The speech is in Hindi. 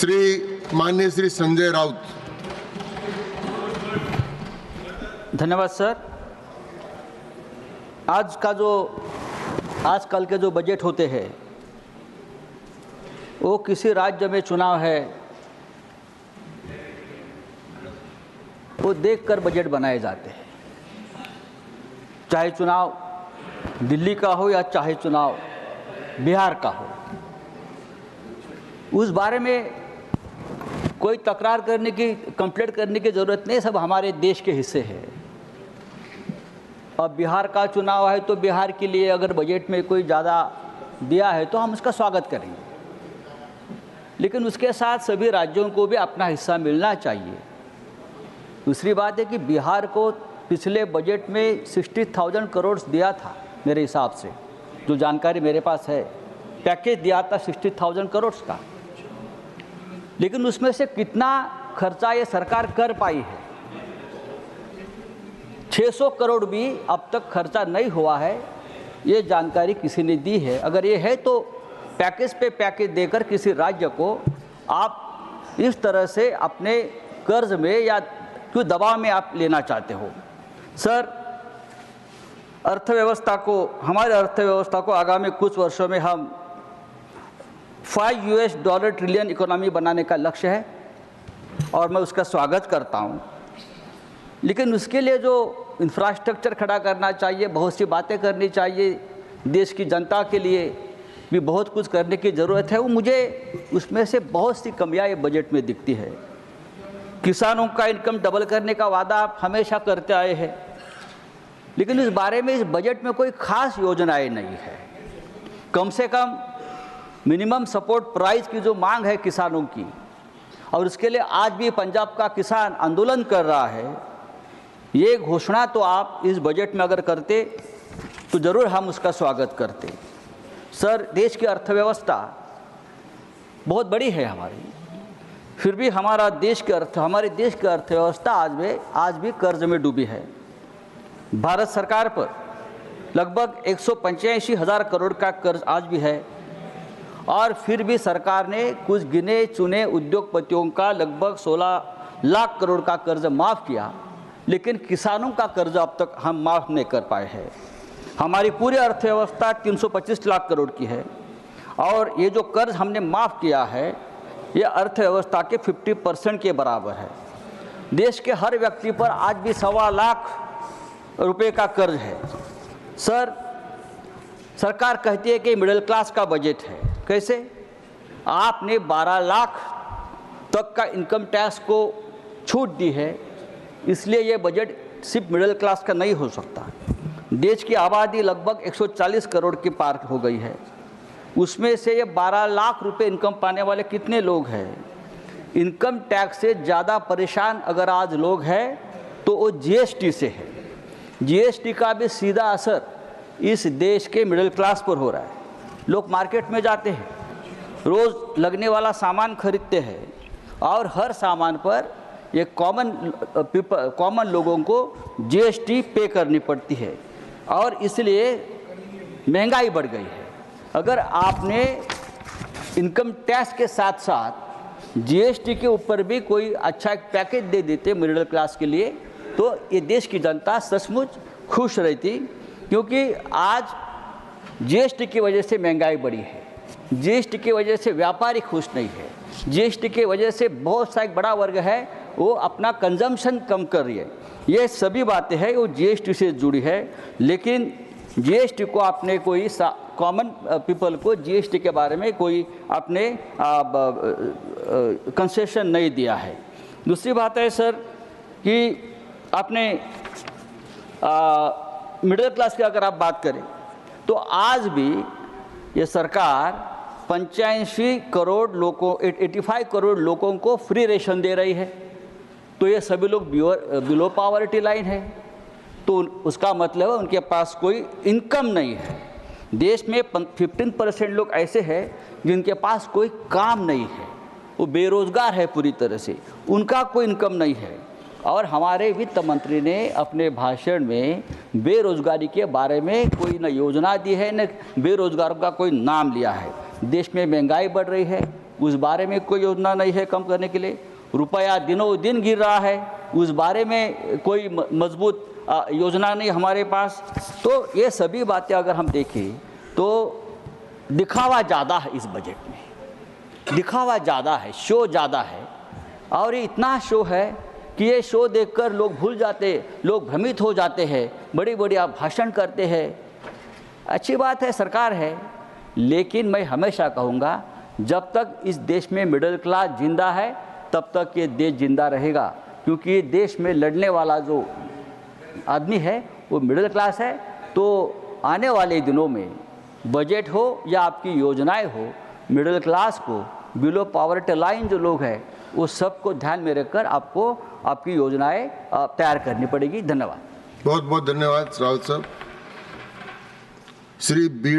माननीय श्री संजय राउत। धन्यवाद सर। आजकल के जो बजट होते हैं वो किसी राज्य में चुनाव है वो देखकर बजट बनाए जाते हैं, चाहे चुनाव दिल्ली का हो या चाहे चुनाव बिहार का हो। उस बारे में कोई तकरार करने की, कंप्लेंट करने की ज़रूरत नहीं, सब हमारे देश के हिस्से है। अब बिहार का चुनाव है तो बिहार के लिए अगर बजट में कोई ज़्यादा दिया है तो हम उसका स्वागत करेंगे, लेकिन उसके साथ सभी राज्यों को भी अपना हिस्सा मिलना चाहिए। दूसरी बात है कि बिहार को पिछले बजट में 60,000 करोड़ दिया था, मेरे हिसाब से जो जानकारी मेरे पास है, पैकेज दिया था 60,000 करोड़ का, लेकिन उसमें से कितना खर्चा ये सरकार कर पाई है? 600 करोड़ भी अब तक खर्चा नहीं हुआ है, ये जानकारी किसी ने दी है। अगर ये है तो पैकेज पे पैकेज देकर किसी राज्य को आप इस तरह से अपने कर्ज में या क्यों दबाव में आप लेना चाहते हो? सर, हमारे अर्थव्यवस्था को आगामी कुछ वर्षों में हम $5 ट्रिलियन इकोनॉमी बनाने का लक्ष्य है और मैं उसका स्वागत करता हूँ, लेकिन उसके लिए जो इंफ्रास्ट्रक्चर खड़ा करना चाहिए, बहुत सी बातें करनी चाहिए, देश की जनता के लिए भी बहुत कुछ करने की ज़रूरत है। वो मुझे उसमें से बहुत सी कमियां ये बजट में दिखती है। किसानों का इनकम डबल करने का वादा आप हमेशा करते आए हैं, लेकिन इस बारे में इस बजट में कोई खास योजनाएं नहीं है। कम से कम मिनिमम सपोर्ट प्राइस की जो मांग है किसानों की, और उसके लिए आज भी पंजाब का किसान आंदोलन कर रहा है, ये घोषणा तो आप इस बजट में अगर करते तो ज़रूर हम उसका स्वागत करते। सर, देश की अर्थव्यवस्था बहुत बड़ी है हमारी, फिर भी हमारे देश की अर्थव्यवस्था आज भी कर्ज में डूबी है। भारत सरकार पर लगभग 185,000 करोड़ का कर्ज आज भी है, और फिर भी सरकार ने कुछ गिने चुने उद्योगपतियों का लगभग 16 लाख करोड़ का कर्ज माफ़ किया, लेकिन किसानों का कर्ज अब तक हम माफ़ नहीं कर पाए हैं। हमारी पूरी अर्थव्यवस्था 325 लाख करोड़ की है, और ये जो कर्ज हमने माफ़ किया है ये अर्थव्यवस्था के 50% के बराबर है। देश के हर व्यक्ति पर आज भी 1.25 लाख रुपए का कर्ज है। सर, सरकार कहती है कि मिडिल क्लास का बजट है। कैसे? आपने 12 लाख तक का इनकम टैक्स को छूट दी है, इसलिए ये बजट सिर्फ मिडिल क्लास का नहीं हो सकता। देश की आबादी लगभग 140 करोड़ की पार हो गई है, उसमें से ये 12 लाख रुपए इनकम पाने वाले कितने लोग हैं? इनकम टैक्स से ज़्यादा परेशान अगर आज लोग हैं तो वो जीएसटी से है। जीएसटी का भी सीधा असर इस देश के मिडिल क्लास पर हो रहा है। लोग मार्केट में जाते हैं, रोज़ लगने वाला सामान खरीदते हैं, और हर सामान पर ये कॉमन लोगों को जीएसटी पे करनी पड़ती है, और इसलिए महंगाई बढ़ गई है। अगर आपने इनकम टैक्स के साथ साथ जीएसटी के ऊपर भी कोई अच्छा एक पैकेज दे देते मिडिल क्लास के लिए, तो ये देश की जनता सचमुच खुश रहती, क्योंकि आज जीएसटी की वजह से महंगाई बढ़ी है, जीएसटी की वजह से व्यापारी खुश नहीं है, जीएसटी की वजह से बहुत सा एक बड़ा वर्ग है वो अपना कंजम्पशन कम कर रही है। ये सभी बातें हैं वो जीएसटी से जुड़ी है, लेकिन जीएसटी को आपने कोई कॉमन पीपल को जीएसटी के बारे में कोई आपने कंसेशन नहीं दिया है। दूसरी बात है सर कि आपने मिडिल क्लास की अगर आप बात करें तो आज भी ये सरकार 85 करोड़ लोगों 85 करोड़ लोगों को फ्री रेशन दे रही है, तो ये सभी लोग बिलो पॉवर्टी लाइन है, तो उसका मतलब है उनके पास कोई इनकम नहीं है। देश में 15% लोग ऐसे हैं जिनके पास कोई काम नहीं है, वो बेरोजगार है पूरी तरह से, उनका कोई इनकम नहीं है। और हमारे वित्त मंत्री ने अपने भाषण में बेरोजगारी के बारे में कोई न योजना दी है, न बेरोजगारों का कोई नाम लिया है। देश में महंगाई बढ़ रही है, उस बारे में कोई योजना नहीं है कम करने के लिए। रुपया दिनों दिन गिर रहा है, उस बारे में कोई मजबूत योजना नहीं हमारे पास। तो ये सभी बातें अगर हम देखें तो दिखावा ज़्यादा है इस बजट में, दिखावा ज़्यादा है, शो ज़्यादा है। और ये इतना शो है कि ये शो देखकर लोग भूल जाते, लोग भ्रमित हो जाते हैं, बड़ी बड़ी आप भाषण करते हैं। अच्छी बात है, सरकार है, लेकिन मैं हमेशा कहूँगा जब तक इस देश में मिडिल क्लास जिंदा है तब तक ये देश जिंदा रहेगा, क्योंकि ये देश में लड़ने वाला जो आदमी है वो मिडिल क्लास है। तो आने वाले दिनों में बजट हो या आपकी योजनाएं हो, मिडिल क्लास को, बिलो पॉवर्टी लाइन जो लोग हैं वो सबको ध्यान में रखकर आपको आपकी योजनाएं तैयार करनी पड़ेगी। धन्यवाद। बहुत बहुत धन्यवाद रावत साहब। श्री बी